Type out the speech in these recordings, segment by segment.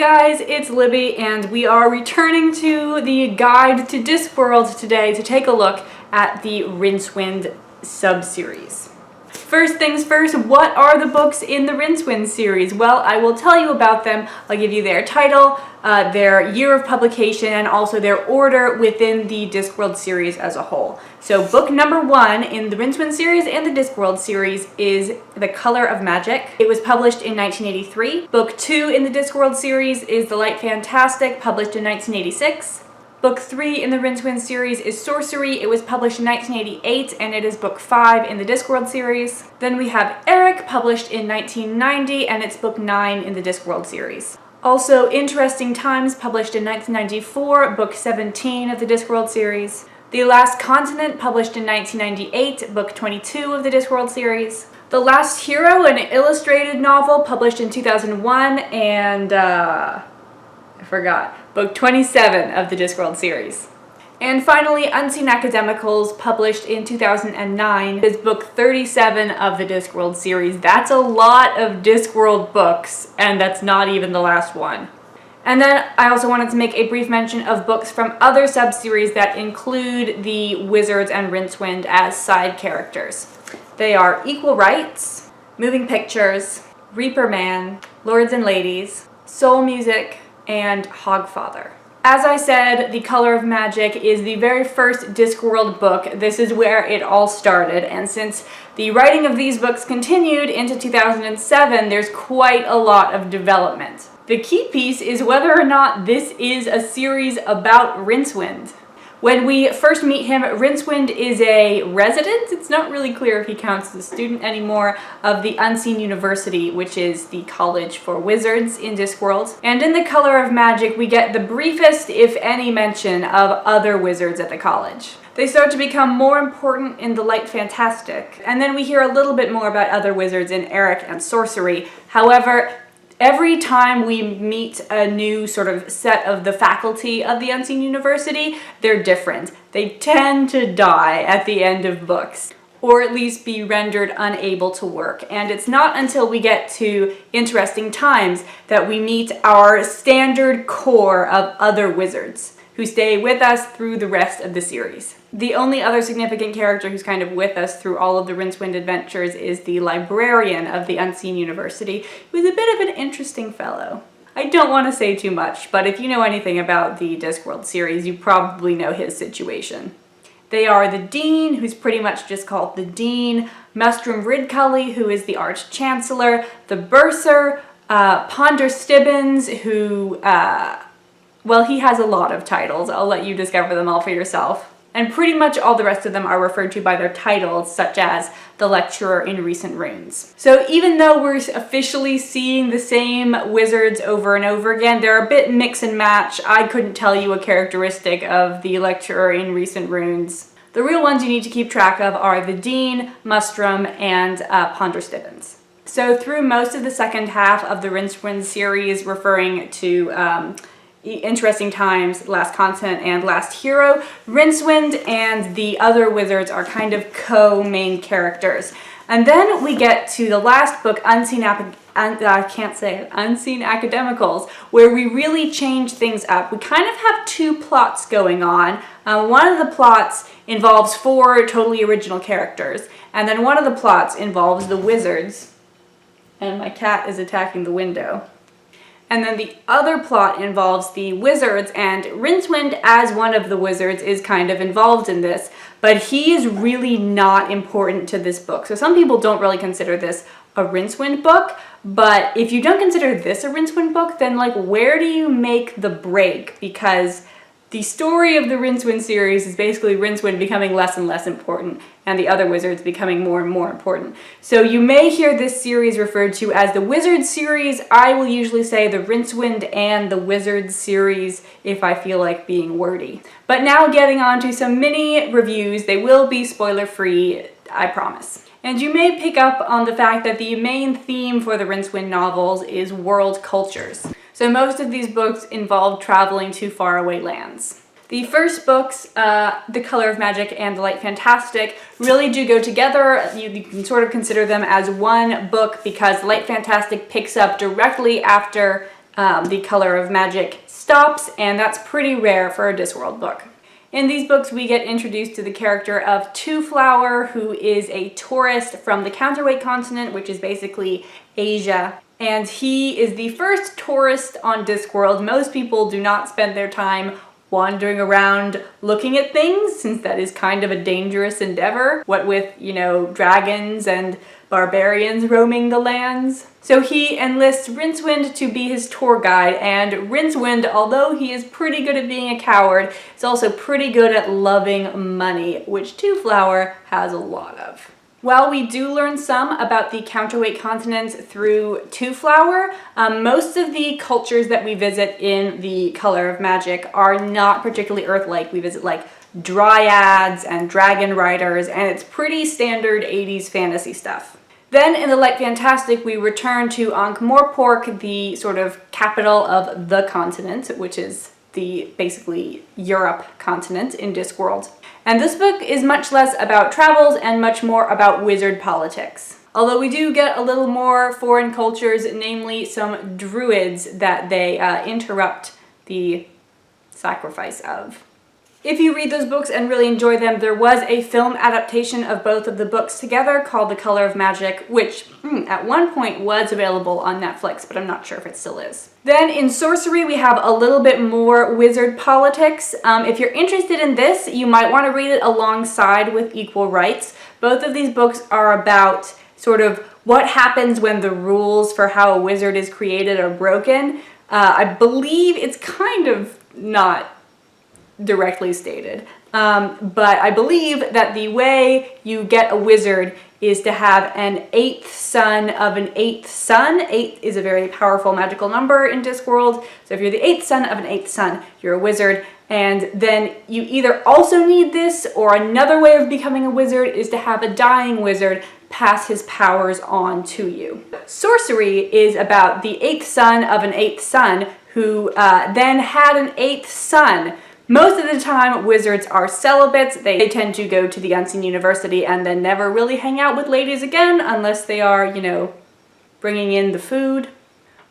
guys, it's Libby and we are returning to the guide to Discworld today to take a look at the Rincewind sub-series. First things first, what are the books in the Rincewind series? Well, I will tell you about them. I'll give you their title, their year of publication, and also their order within the Discworld series as a whole. So book number 1 in the Rincewind series and the Discworld series is The Color of Magic. It was published in 1983. Book 2 in the Discworld series is The Light Fantastic, published in 1986. Book 3 in the Rincewind series is Sorcery. It was published in 1988, and it is book 5 in the Discworld series. Then we have Eric, published in 1990, and it's book 9 in the Discworld series. Also, Interesting Times, published in 1994, book 17 of the Discworld series. The Last Continent, published in 1998, book 22 of the Discworld series. The Last Hero, an illustrated novel, published in 2001, and I forgot. Book 27 of the Discworld series. And finally, Unseen Academicals, published in 2009, is book 37 of the Discworld series. That's a lot of Discworld books, and that's not even the last one. And then I also wanted to make a brief mention of books from other sub-series that include the Wizards and Rincewind as side characters. They are Equal Rights, Moving Pictures, Reaper Man, Lords and Ladies, Soul Music, and Hogfather. As I said, The Color of Magic is the very first Discworld book. This is where it all started, and since the writing of these books continued into 2007, there's quite a lot of development. The key piece is whether or not this is a series about Rincewind. When we first meet him, Rincewind is a resident. It's not really clear if he counts as a student anymore of the Unseen University, which is the college for wizards in Discworld. And in The Color of Magic, we get the briefest, if any, mention of other wizards at the college. They start to become more important in The Light Fantastic, and then we hear a little bit more about other wizards in Eric and Sorcery. However, every time we meet a new sort of set of the faculty of the Unseen University, they're different. They tend to die at the end of books, or at least be rendered unable to work. And it's not until we get to Interesting Times that we meet our standard core of other wizards who stay with us through the rest of the series. The only other significant character who's kind of with us through all of the Rincewind adventures is the librarian of the Unseen University, who's a bit of an interesting fellow. I don't want to say too much, but if you know anything about the Discworld series, you probably know his situation. They are the Dean, who's pretty much just called the Dean, Mustrum Ridcully, who is the Arch-Chancellor, the Bursar, Ponder Stibbons, who, well, he has a lot of titles. I'll let you discover them all for yourself. And pretty much all the rest of them are referred to by their titles, such as the Lecturer in Recent Runes. So even though we're officially seeing the same wizards over and over again, they're a bit mix and match. I couldn't tell you a characteristic of the Lecturer in Recent Runes. The real ones you need to keep track of are the Dean, Mustrum, and Ponder Stibbons. So through most of the second half of the Rincewind series, referring to Interesting Times, Last Continent, and Last Hero, Rincewind and the other wizards are kind of co-main characters. And then we get to the last book, Unseen Academicals, where we really change things up. We kind of have two plots going on. One of the plots involves 4 totally original characters, and then one of the plots involves the wizards. And my cat is attacking the window. And then the other plot involves the wizards, and Rincewind, as one of the wizards, is kind of involved in this, but he is really not important to this book. So some people don't really consider this a Rincewind book, but if you don't consider this a Rincewind book, then like where do you make the break? Because the story of the Rincewind series is basically Rincewind becoming less and less important and the other wizards becoming more and more important. So you may hear this series referred to as the Wizard series. I will usually say the Rincewind and the Wizards series if I feel like being wordy. But now getting on to some mini reviews. They will be spoiler-free, I promise. And you may pick up on the fact that the main theme for the Rincewind novels is world cultures. So most of these books involve traveling to faraway lands. The first books, The Color of Magic and The Light Fantastic, really do go together. You can sort of consider them as one book because The Light Fantastic picks up directly after the color of magic stops, and that's pretty rare for a Discworld book. In these books, we get introduced to the character of Two Flower, who is a tourist from the counterweight continent, which is basically Asia. And he is the first tourist on Discworld. Most people do not spend their time wandering around looking at things, since that is kind of a dangerous endeavor. What with, dragons and barbarians roaming the lands. So he enlists Rincewind to be his tour guide, and Rincewind, although he is pretty good at being a coward, is also pretty good at loving money, which Two Flower has a lot of. While we do learn some about the counterweight continents through Two Flower, most of the cultures that we visit in The Color of Magic are not particularly Earth-like. We visit like dryads and dragon riders, and it's pretty standard 80s fantasy stuff. Then in the Light Fantastic, we return to Ankh-Morpork, the sort of capital of the continent, which is the basically Europe continent in Discworld. And this book is much less about travels and much more about wizard politics. Although we do get a little more foreign cultures, namely some druids that they interrupt the sacrifice of. If you read those books and really enjoy them, there was a film adaptation of both of the books together called The Color of Magic, which at one point was available on Netflix, but I'm not sure if it still is. Then in sorcery, we have a little bit more wizard politics. If you're interested in this, you might want to read it alongside with Equal Rights. Both of these books are about sort of what happens when the rules for how a wizard is created are broken. I believe it's kind of not directly stated. But I believe that the way you get a wizard is to have an 8th son of an 8th son. 8 is a very powerful magical number in Discworld. So if you're the 8th son of an 8th son, you're a wizard. And then you either also need this, or another way of becoming a wizard is to have a dying wizard pass his powers on to you. Sorcery is about the 8th son of an 8th son who then had an 8th son. Most of the time, wizards are celibates. They tend to go to the Unseen University and then never really hang out with ladies again unless they are, bringing in the food.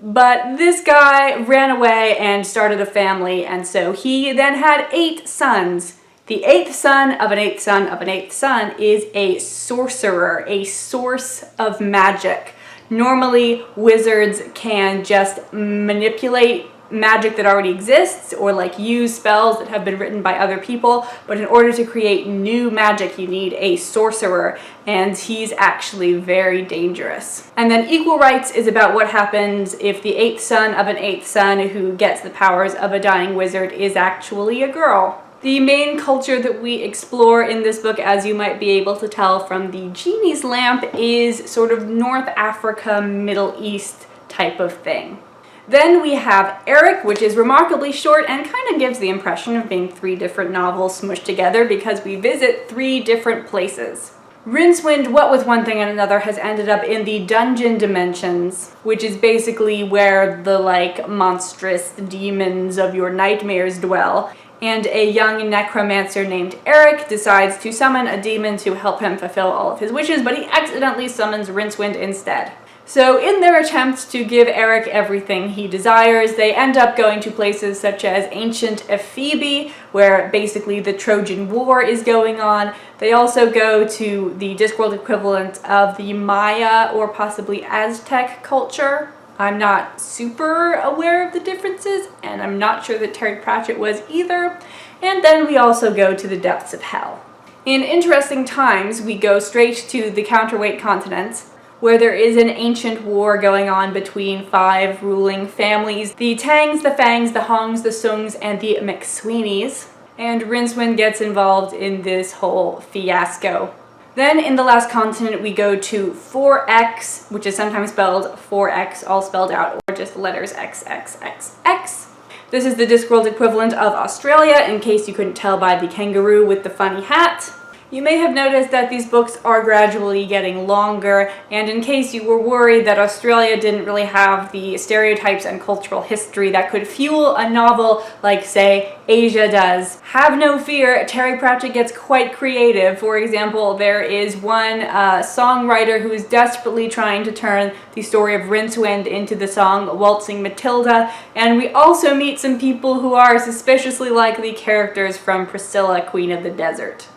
But this guy ran away and started a family, and so he then had 8 sons. The 8th son of an 8th son of an 8th son is a sorcerer, a source of magic. Normally, wizards can just manipulate magic that already exists, or use spells that have been written by other people, but in order to create new magic you need a sorcerer, and he's actually very dangerous. And then Equal Rights is about what happens if the 8th son of an 8th son who gets the powers of a dying wizard is actually a girl. The main culture that we explore in this book, as you might be able to tell from the genie's lamp, is sort of North Africa, Middle East type of thing. Then we have Eric, which is remarkably short and kind of gives the impression of being 3 different novels smushed together because we visit 3 different places. Rincewind, what with one thing and another, has ended up in the dungeon dimensions, which is basically where the monstrous demons of your nightmares dwell. And a young necromancer named Eric decides to summon a demon to help him fulfill all of his wishes, but he accidentally summons Rincewind instead. So in their attempt to give Eric everything he desires, they end up going to places such as ancient Ephebi, where basically the Trojan War is going on. They also go to the Discworld equivalent of the Maya or possibly Aztec culture. I'm not super aware of the differences, and I'm not sure that Terry Pratchett was either. And then we also go to the depths of hell. In Interesting Times, we go straight to the counterweight continents, where there is an ancient war going on between 5 ruling families: the Tangs, the Fangs, the Hongs, the Sungs, and the McSweeneys. And Rincewind gets involved in this whole fiasco. Then in the last continent, we go to 4X, which is sometimes spelled 4X, all spelled out, or just the letters XXXX. This is the Discworld equivalent of Australia, in case you couldn't tell by the kangaroo with the funny hat. You may have noticed that these books are gradually getting longer, and in case you were worried that Australia didn't really have the stereotypes and cultural history that could fuel a novel like, say, Asia does, have no fear, Terry Pratchett gets quite creative. For example, there is one songwriter who is desperately trying to turn the story of Rincewind into the song Waltzing Matilda, and we also meet some people who are suspiciously like the characters from Priscilla, Queen of the Desert.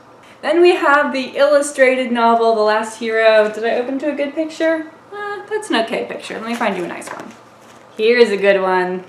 Then we have the illustrated novel, The Last Hero. Did I open to a good picture? That's an okay picture. Let me find you a nice one. Here's a good one.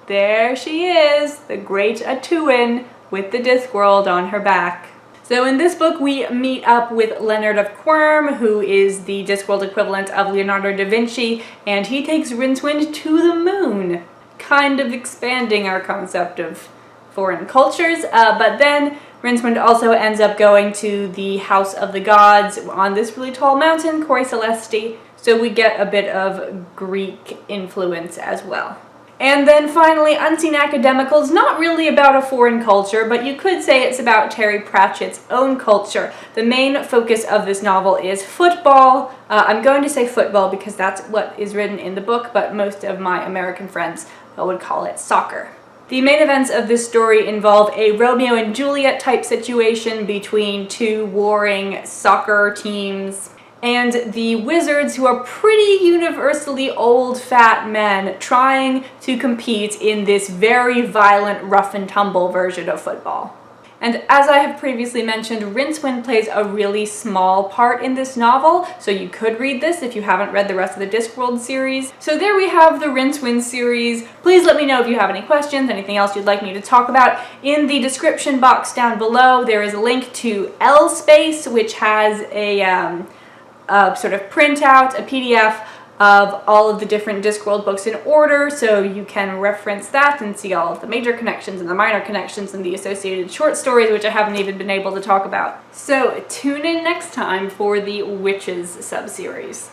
There she is, the great Atuin with the Discworld on her back. So in this book, we meet up with Leonard of Quirm, who is the Discworld equivalent of Leonardo da Vinci, and he takes Rincewind to the moon, kind of expanding our concept of foreign cultures, but then Rincewind also ends up going to the House of the Gods on this really tall mountain, Cori Celesti, so we get a bit of Greek influence as well. And then finally, Unseen Academicals, not really about a foreign culture, but you could say it's about Terry Pratchett's own culture. The main focus of this novel is football. I'm going to say football because that's what is written in the book, but most of my American friends would call it soccer. The main events of this story involve a Romeo and Juliet type situation between two warring soccer teams and the wizards, who are pretty universally old fat men trying to compete in this very violent rough and tumble version of football. And as I have previously mentioned, Rincewind plays a really small part in this novel, so you could read this if you haven't read the rest of the Discworld series. So there we have the Rincewind series. Please let me know if you have any questions, anything else you'd like me to talk about. In the description box down below, there is a link to L-Space, which has a sort of printout, a PDF of all of the different Discworld books in order, so you can reference that and see all of the major connections and the minor connections and the associated short stories, which I haven't even been able to talk about. So tune in next time for the Witches sub-series.